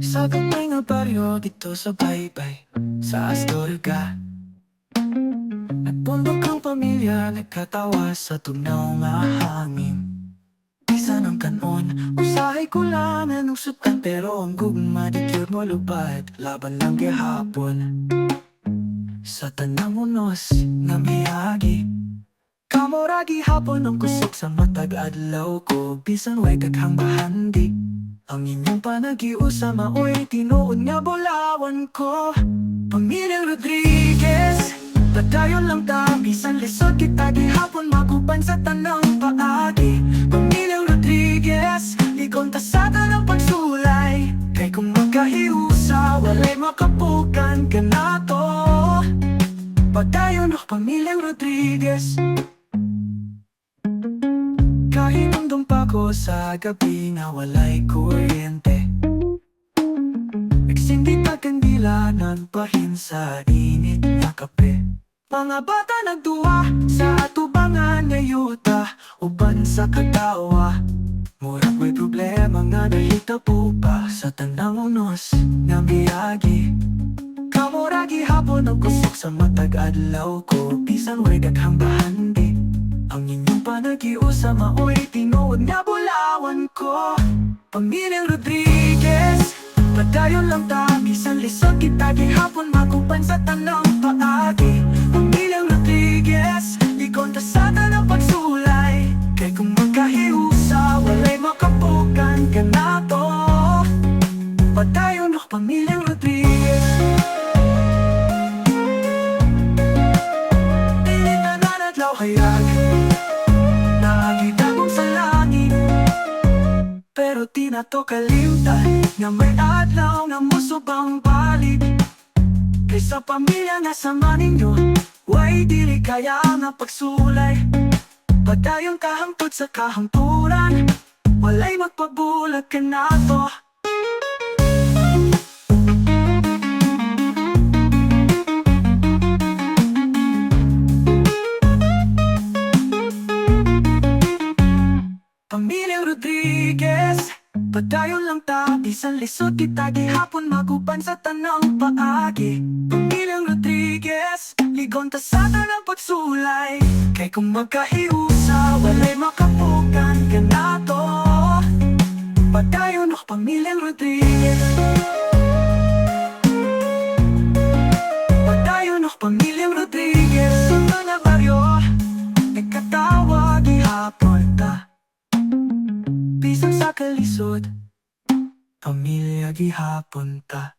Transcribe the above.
Sa gamay nga baryo dito sa baybay sa Astorga, nagpundok ang pamilya, nagkatawa sa tugnaw nga hangin. Isa ng kanon, usahay ko lang anong sutan, pero ang gugma di gyud mo lupad, laban lang gihapon. Sa tanang unos nga miyagi, kamuragi hapon ang kusog sa matag adlaw ko, bisan way daghang bahandi. Ang inyong panagiusa maoy tinuod nga bulawan ko. Pamilyang Rodriguez, padayon lang ta, bisan lisod kita gihapon maguban sa tanang paagi. Pamilyang Rodriguez, ligon ta sa tanang pagsulay, kay kung magkahiusa walay makapukan ka na to. Padayon Pamilyang Rodriguez. Kahinumdum pa ko sa gabi nga walay kuryente, nagsindi pa kandila nagbahin sa init nga kape. Mga bata nagduwa sa atubangan nga yuta, uban sa katawa. Murag may problema nga nahitabo pa sa tanang unos nga miyagi. Kamuragi hapon ang kusog sa matag adlaw ko, bisan way daghang bahandi. Ang inyong panagiusa maoy tinuod nga bulawan ko. Pamilyang Rodriguez, padayon lang ta, bisan lisod kita gihapon maguban sa tanang paagi. Pamilyang Rodriguez, ligon ta sa tanang pagsulay, kay kung magkahiusa walay makapukan ka na to. Padayon Pamilyang Rodriguez. Dili na nanadlaw hayag, nakakita kong sa langit, pero di na to kalimtan nga may adlaw nga musubang balik. Kay sa pamilya nga sama ninyo, way dili kaya nga pagsulay. Padayon kahangtod sa kahangturan, walay magpabulag ka na to. Pamilyang Rodriguez, padayon lang ta, bisan lisod kita gihapon maguban sa tanang paagi. Pamilyang Rodriguez, ligon ta sa tanang pagsulay, kay kung magkahiusa walay makapukan ka na to. Padayon Pamilyang Rodriguez. Padayon Pamilyang Rodriguez. Sa mga baryo, nagkatawa gihapon ta, bisan sa kalisod, pamilya gihapon ta.